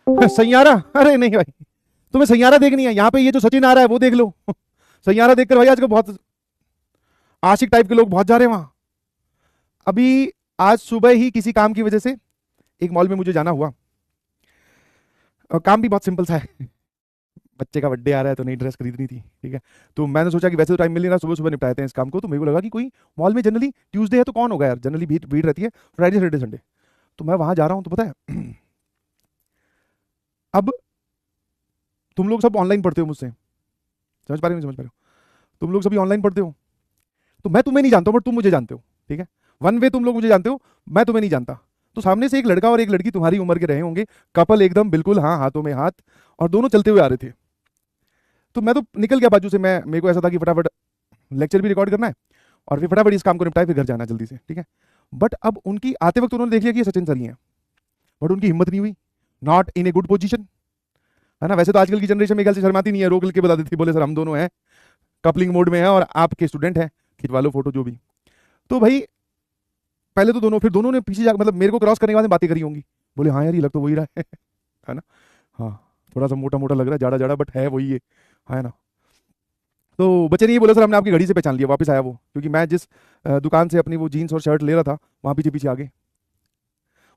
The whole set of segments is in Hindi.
सैयारा? अरे नहीं भाई, तुम्हें सैयारा देखनी है? यहाँ पे ये जो सचिन आ रहा है वो देख लो। सैयारा देखकर भाई आजकल बहुत आशिक टाइप के लोग बहुत जा रहे हैं वहां। अभी आज सुबह ही किसी काम की वजह से एक मॉल में मुझे जाना हुआ, और काम भी बहुत सिंपल सा है। बच्चे का बर्थडे आ रहा है तो नई ड्रेस खरीदनी थी, ठीक है। तो मैंने सोचा कि वैसे तो टाइम मिल नहीं रहा, सुबह सुबह निपटाते हैं इस काम को। तो मेरे को लगा कि कोई मॉल में जनरली ट्यूसडे है तो कौन होगा यार, जनरली भीड़ भीड़ रहती है फ्राइडे सैटरडे संडे। तो मैं वहां जा रहा हूँ तो पता है अब तुम लोग सब ऑनलाइन पढ़ते हो मुझसे, समझ पा रहे हो नहीं समझ पा रहे हो? तुम लोग सभी ऑनलाइन पढ़ते हो, तो मैं तुम्हें नहीं जानता हूं बट तुम मुझे जानते हो, ठीक है। वन वे तुम लोग मुझे जानते हो, मैं तुम्हें नहीं जानता। तो सामने से एक लड़का और एक लड़की तुम्हारी उम्र के रहे होंगे, कपल एकदम बिल्कुल, हाँ हाथों में हाथ, और दोनों चलते हुए आ रहे थे। तो मैं तो निकल गया बाजू से, मैं मेरे को ऐसा था कि फटाफट लेक्चर भी रिकॉर्ड करना है और फिर फटाफट इस काम को निपटाए फिर घर जाना जल्दी से, ठीक है। बट अब उनकी आते वक्त उन्होंने देख लिया कि ये सचिन सर ही हैं, बट उनकी हिम्मत नहीं हुई, not in a good position, है ना। वैसे तो आजकल की जनरेशन में ख्याल से शर्माती नहीं है, रोक के बता देती, बोले सर हम दोनों हैं, कपलिंग मोड में है और आपके स्टूडेंट हैं, खिंचवा लो फोटो जो भी। तो भाई पहले तो दोनों, फिर दोनों ने पीछे जा मतलब मेरे को क्रॉस करने के बाद में बातें करी होंगी, बोले हाँ यार ये लग तो वही रहा है। है ना। हाँ, थोड़ा सा मोटा मोटा लग रहा है, जाड़ा जाड़ा, बट है वही है ना। तो बच्चे ने ये बोला सर हमने आपकी घड़ी से पहचान लिया, वापस आया वो, क्योंकि मैं जिस दुकान से अपनी वो जीन्स और शर्ट ले रहा था वहाँ पीछे पीछे आ गए,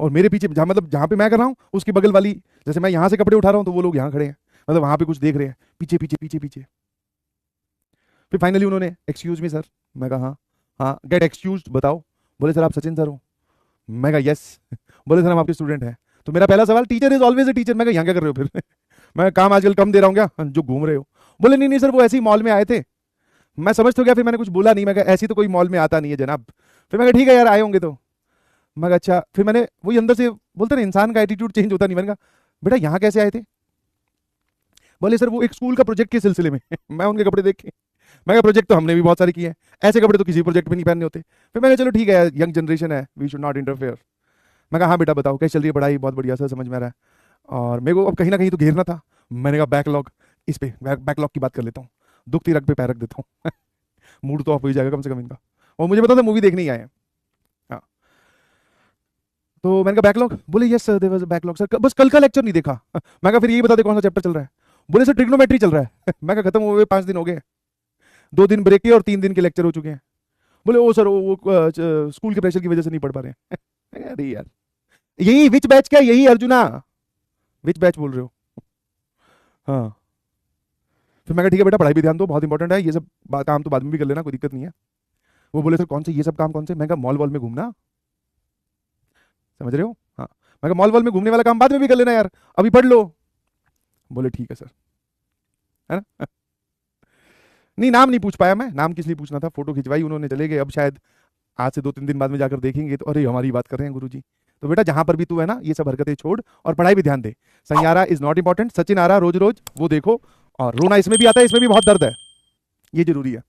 और मेरे पीछे जहाँ मतलब जहाँ पे मैं कर रहा हूँ उसकी बगल वाली, जैसे मैं यहाँ से कपड़े उठा रहा हूँ तो वो लोग यहाँ खड़े हैं, मतलब वहाँ पे कुछ देख रहे हैं, पीछे पीछे पीछे पीछे। फिर फाइनली उन्होंने एक्सक्यूज मी सर, मैं कहा हाँ हाँ गेट एक्सक्यूज, बताओ। बोले सर आप सचिन सर हो? मैं कहा यस। बोले सर हम आपके स्टूडेंट हैं। तो मेरा पहला सवाल, teacher is always a teacher, मैं कहा यहाँ क्या कर रहे हो फिर? मैं काम आजकल कम दे रहा हूँ क्या जो घूम रहे हो? बोले नहीं नहीं सर वो ऐसे ही मॉल में आए थे। मैं समझ तो गया, फिर मैंने कुछ बोला नहीं, मैं कहा ऐसी तो कोई मॉल में आता नहीं है जनाब। फिर मैं कहा ठीक है यार आए होंगे तो। मैं कहा अच्छा, फिर मैंने वही अंदर से बोलते ना इंसान का एटीट्यूड चेंज होता नहीं, मैंने कहा बेटा यहाँ कैसे आए थे? बोले सर वो एक स्कूल का प्रोजेक्ट के सिलसिले में। मैं उनके कपड़े देख के, मैं कहा प्रोजेक्ट तो हमने भी बहुत सारे किए हैं, ऐसे कपड़े तो किसी प्रोजेक्ट में नहीं पहनने होते। फिर मैं कहा चलो ठीक है यंग जनरेशन है, वी शुड नॉट इंटरफेयर। मैं कहा हाँ बेटा बताओ कैसे चल रही है पढ़ाई? बहुत बढ़िया सर, समझ में आ रहा है। और मेरे को अब कहीं ना कहीं तो घेरना था, मैंने कहा बैकलॉग, इस पे बैकलॉग की बात कर लेता हूँ, दुखती रग पे पैर रख देता हूँ। मूड तो ऑफ हो ही जाएगा कम से कम इनका। और मुझे पता था मूवी देखने ही आए हैं। हाँ, तो मैंने कहा बैकलॉग? बोले yes sir there was a backlog sir, बस कल का लेक्चर नहीं देखा। मैं कहा फिर यही बता दे कौन सा चैप्टर चल रहा है? बोले सर ट्रिग्नोमेट्री चल रहा है। मैं कहा खत्म हुए 5 दिन हो गए, 2 दिन ब्रेक के और 3 दिन के लेक्चर हो चुके हैं। बोले ओ सर वो स्कूल के प्रेशर की वजह से नहीं पढ़ पा रहे हैं। अरे यार, यही विच बैच क्या, यही अर्जुना, विच बैच बोल रहे हो? हाँ। फिर मैं कहा ठीक है बेटा पढ़ाई भी ध्यान दो, बहुत इंपॉर्टेंट है, ये सब काम तो बाद में भी कर लेना, कोई दिक्कत नहीं है। वो बोले सर कौन से ये सब काम, कौन से? मैं कहा मॉल वॉल में घूमना, समझ रहे हो? हाँ। मैं कहा मॉल वॉल में घूमने वाला काम बाद में भी कर लेना यार, अभी पढ़ लो। बोले ठीक है सर, है ना। नहीं नाम नहीं पूछ पाया मैं, नाम किस लिए पूछना था, फोटो खिंचवाई उन्होंने, चले गए। अब शायद आज से 2-3 दिन बाद में जाकर देखेंगे तो अरे हमारी बात कर रहे हैं गुरुजी। तो बेटा जहां पर भी तू है ना, ये सब हरकतें छोड़ और पढ़ाई भी ध्यान दे। Saiyaara is not important, Sachin आ रहा रोज रोज वो देखो, और रोना इसमें भी आता है, इसमें भी बहुत दर्द है, ये जरूरी है।